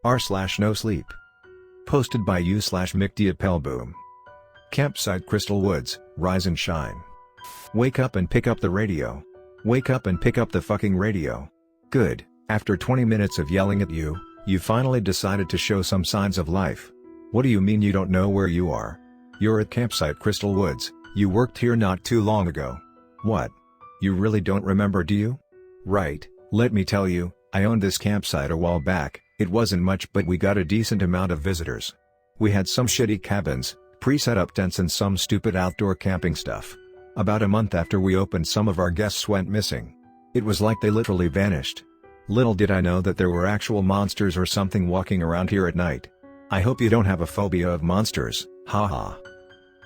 r/NoSleep. Posted by u/Mickdeappelboom. Campsite Crystal Woods, rise and shine. Wake up and pick up the radio. Wake up and pick up the fucking radio. Good, after 20 minutes of yelling at you, you finally decided to show some signs of life. What do you mean you don't know where you are? You're at Campsite Crystal Woods, you worked here not too long ago. What? You really don't remember, do you? Right, let me tell you, I owned this campsite a while back. It wasn't much, but we got a decent amount of visitors. We had some shitty cabins, pre-set up tents and some stupid outdoor camping stuff. About a month after we opened, some of our guests went missing. It was like they literally vanished. Little did I know that there were actual monsters or something walking around here at night. I hope you don't have a phobia of monsters, haha.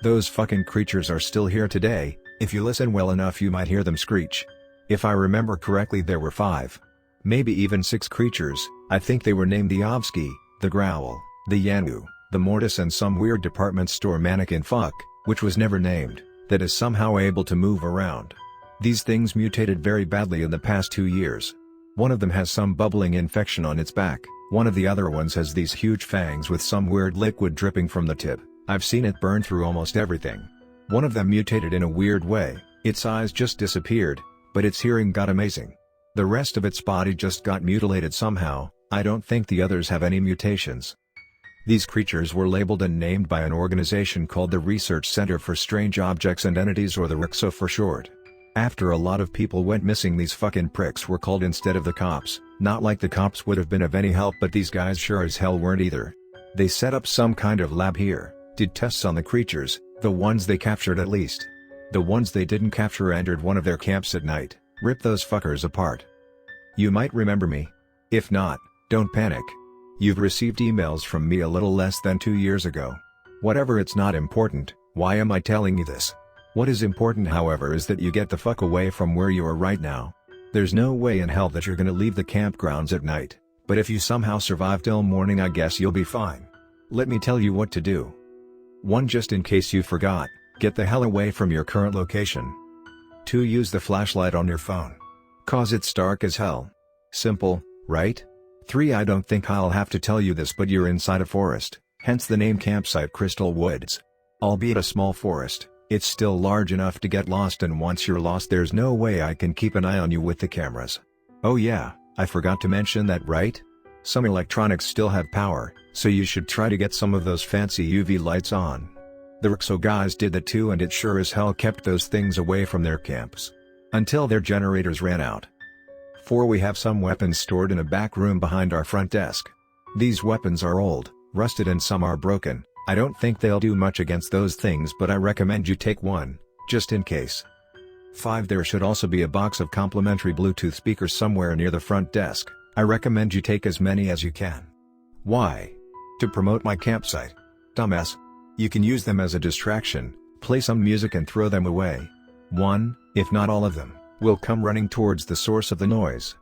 Those fucking creatures are still here today. If you listen well enough you might hear them screech. If I remember correctly there were 5. Maybe even 6 creatures. I think they were named the Ovsky, the Growl, the Yanwu, the Mortis and some weird department store mannequin fuck, which was never named, that is somehow able to move around. These things mutated very badly in the past 2 years. One of them has some bubbling infection on its back, one of the other ones has these huge fangs with some weird liquid dripping from the tip. I've seen it burn through almost everything. One of them mutated in a weird way, its eyes just disappeared, but its hearing got amazing. The rest of its body just got mutilated somehow. I don't think the others have any mutations. These creatures were labeled and named by an organization called the Research Center for Strange Objects and Entities, or the RCSO for short. After a lot of people went missing, these fucking pricks were called instead of the cops. Not like the cops would have been of any help, but these guys sure as hell weren't either. They set up some kind of lab here, did tests on the creatures, the ones they captured at least. The ones they didn't capture entered one of their camps at night, ripped those fuckers apart. You might remember me. If not, don't panic. You've received emails from me a little less than 2 years ago. Whatever, it's not important. Why am I telling you this? What is important, however, is that you get the fuck away from where you are right now. There's no way in hell that you're gonna leave the campgrounds at night, but if you somehow survive till morning I guess you'll be fine. Let me tell you what to do. 1. Just in case you forgot, get the hell away from your current location. 2. Use the flashlight on your phone. Cause it's dark as hell. Simple, right? 3. I don't think I'll have to tell you this, but you're inside a forest, hence the name Campsite Crystal Woods. Albeit a small forest, it's still large enough to get lost, and once you're lost there's no way I can keep an eye on you with the cameras. Oh yeah, I forgot to mention that, right? Some electronics still have power, so you should try to get some of those fancy UV lights on. The RCSO guys did that too, and it sure as hell kept those things away from their camps. Until their generators ran out. 4. We have some weapons stored in a back room behind our front desk. These weapons are old, rusted, and some are broken. I don't think they'll do much against those things, but I recommend you take one, just in case. 5. There should also be a box of complimentary Bluetooth speakers somewhere near the front desk. I recommend you take as many as you can. Why? To promote my campsite. Dumbass. You can use them as a distraction, play some music and throw them away. 1, if not all of them, will come running towards the source of the noise.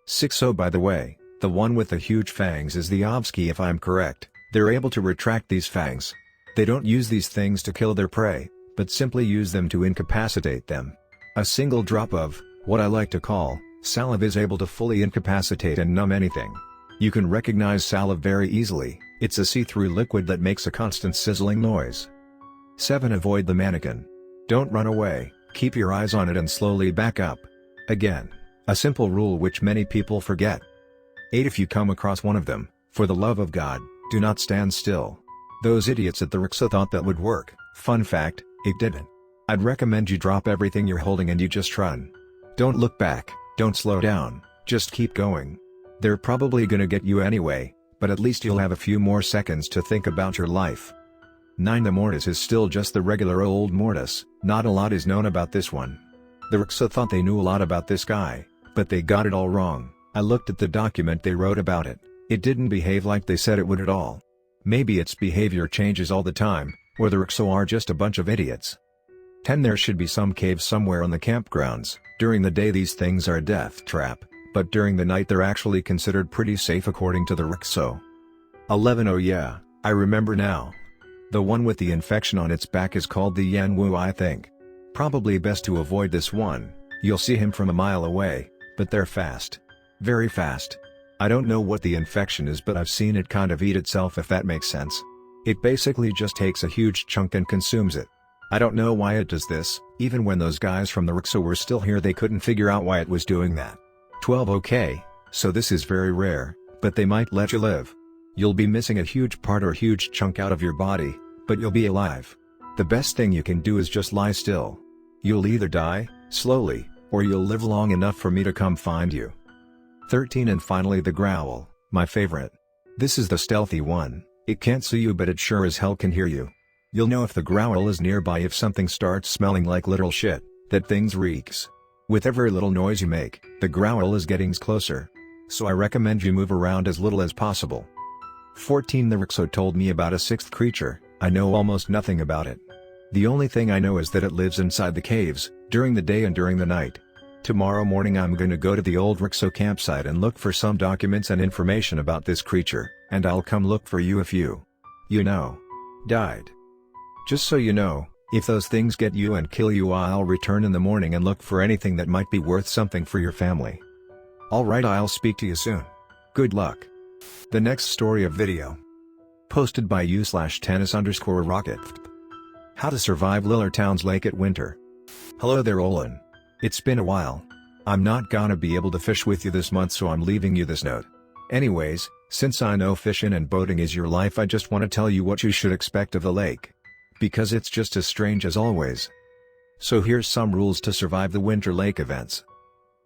6. Oh, by the way, the one with the huge fangs is the Ovsky if I'm correct. They're able to retract these fangs. They don't use these things to kill their prey, but simply use them to incapacitate them. A single drop of, what I like to call, salive is able to fully incapacitate and numb anything. You can recognize salive very easily. It's a see-through liquid that makes a constant sizzling noise. 7. Avoid the mannequin. Don't run away, keep your eyes on it and slowly back up. Again, a simple rule which many people forget. 8. If you come across one of them, for the love of God, do not stand still. Those idiots at the RCSO thought that would work. Fun fact, it didn't. I'd recommend you drop everything you're holding and you just run. Don't look back, don't slow down, just keep going. They're probably gonna get you anyway, but at least you'll have a few more seconds to think about your life. 9. The Mortis is still just the regular old Mortis. Not a lot is known about this one. The RCSO thought they knew a lot about this guy, but they got it all wrong. I looked at the document they wrote about it. It didn't behave like they said it would at all. Maybe its behavior changes all the time, or the RCSO are just a bunch of idiots. 10. There should be some cave somewhere on the campgrounds. During the day these things are a death trap, but during the night they're actually considered pretty safe according to the RCSO. 11. Oh yeah, I remember now. The one with the infection on its back is called the Yanwu, I think. Probably best to avoid this one. You'll see him from a mile away, but they're fast. Very fast. I don't know what the infection is, but I've seen it kind of eat itself, if that makes sense. It basically just takes a huge chunk and consumes it. I don't know why it does this. Even when those guys from the RXO were still here, they couldn't figure out why it was doing that. 12. Okay, so this is very rare, but they might let you live. You'll be missing a huge part or huge chunk out of your body, but you'll be alive. The best thing you can do is just lie still. You'll either die, slowly, or you'll live long enough for me to come find you. 13. And finally the growl, my favorite. This is the stealthy one. It can't see you, but it sure as hell can hear you. You'll know if the growl is nearby if something starts smelling like literal shit, that things reeks. With every little noise you make, the growl is getting closer. So I recommend you move around as little as possible. 14. The RXO told me about a sixth creature. I know almost nothing about it. The only thing I know is that it lives inside the caves, during the day and during the night. Tomorrow morning I'm gonna go to the old RXO campsite and look for some documents and information about this creature, and I'll come look for you if you died. Just so you know, if those things get you and kill you, I'll return in the morning and look for anything that might be worth something for your family. Alright, I'll speak to you soon. Good luck. The next story of video. Posted by u/tennis_rocket. How to survive Lillard Town's lake at winter. Hello there, Olin. It's been a while. I'm not gonna be able to fish with you this month, so I'm leaving you this note. Anyways, since I know fishing and boating is your life, I just want to tell you what you should expect of the lake. Because it's just as strange as always. So here's some rules to survive the winter lake events.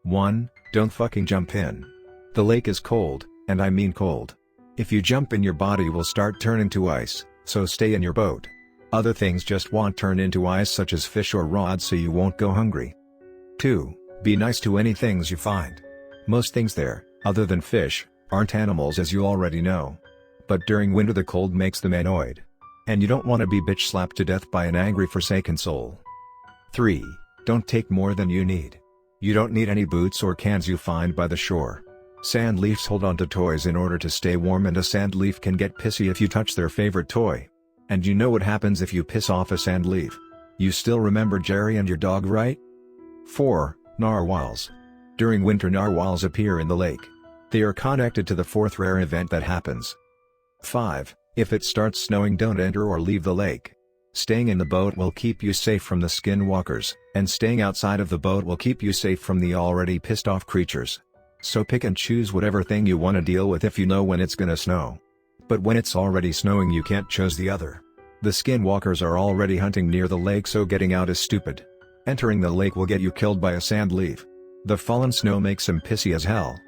1. Don't fucking jump in. The lake is cold, and I mean cold. If you jump in, your body will start turning to ice, so stay in your boat. Other things just won't turn into ice, such as fish or rods, so you won't go hungry. 2. Be nice to any things you find. Most things there, other than fish, aren't animals, as you already know. But during winter the cold makes them annoyed. And you don't want to be bitch slapped to death by an angry forsaken soul. 3. Don't take more than you need. You don't need any boots or cans you find by the shore. Sand leafs hold on to toys in order to stay warm, and a sand leaf can get pissy if you touch their favorite toy. And you know what happens if you piss off a sand leaf. You still remember Jerry and your dog, right? 4. Narwhals. During winter, narwhals appear in the lake. They are connected to the fourth rare event that happens. 5. If it starts snowing, don't enter or leave the lake. Staying in the boat will keep you safe from the skinwalkers, and staying outside of the boat will keep you safe from the already pissed off creatures. So pick and choose whatever thing you want to deal with if you know when it's gonna snow. But when it's already snowing, you can't choose the other. The skinwalkers are already hunting near the lake, so getting out is stupid. Entering the lake will get you killed by a sand leaf. The fallen snow makes them pissy as hell.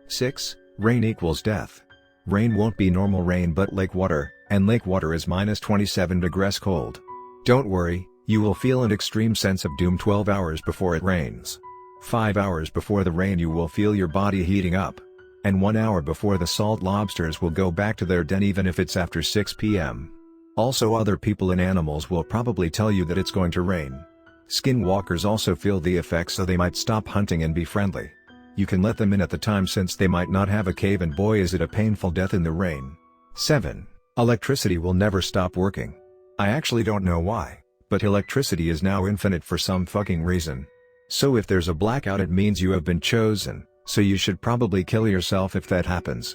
6. Rain equals death. Rain won't be normal rain but lake water, and lake water is -27 degrees cold. Don't worry, you will feel an extreme sense of doom 12 hours before it rains. 5 hours before the rain you will feel your body heating up. And 1 hour before the salt lobsters will go back to their den, even if it's after 6 p.m. Also, other people and animals will probably tell you that it's going to rain. Skinwalkers also feel the effects, so they might stop hunting and be friendly. You can let them in at the time, since they might not have a cave, and boy is it a painful death in the rain. 7. Electricity will never stop working. I actually don't know why, but electricity is now infinite for some fucking reason. So if there's a blackout, it means you have been chosen, so you should probably kill yourself if that happens.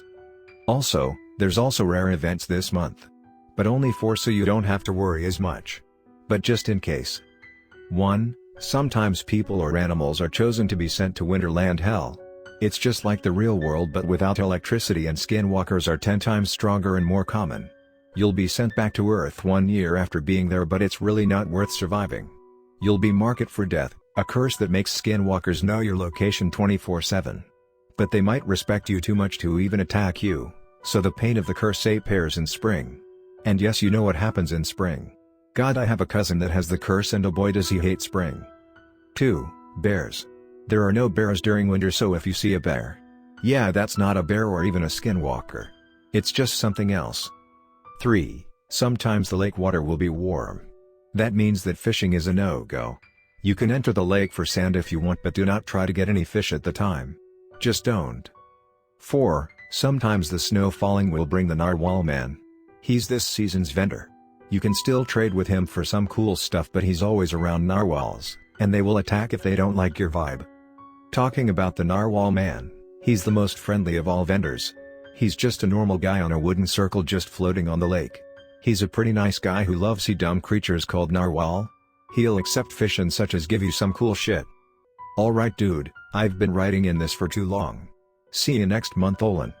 Also, there's also rare events this month. But only 4, so you don't have to worry as much. But just in case. 1. Sometimes people or animals are chosen to be sent to Winterland Hell. It's just like the real world, but without electricity, and skinwalkers are 10 times stronger and more common. You'll be sent back to Earth 1 year after being there, but it's really not worth surviving. You'll be marked for death, a curse that makes skinwalkers know your location 24/7. But they might respect you too much to even attack you, so the pain of the curse appears in spring. And yes, you know what happens in spring. God, I have a cousin that has the curse, and oh boy does he hate spring. 2. Bears. There are no bears during winter, so if you see a bear, yeah, that's not a bear or even a skinwalker. It's just something else. 3. Sometimes the lake water will be warm. That means that fishing is a no-go. You can enter the lake for sand if you want, but do not try to get any fish at the time. Just don't. 4. Sometimes the snow falling will bring the narwhal man. He's this season's vendor. You can still trade with him for some cool stuff, but he's always around narwhals, and they will attack if they don't like your vibe. Talking about the narwhal man, He's the most friendly of all vendors. He's just a normal guy on a wooden circle just floating on the lake. He's a pretty nice guy who loves sea dumb creatures called narwhal. He'll accept fish and such as give you some cool shit. Alright dude, I've been writing in this for too long. See you next month Olin.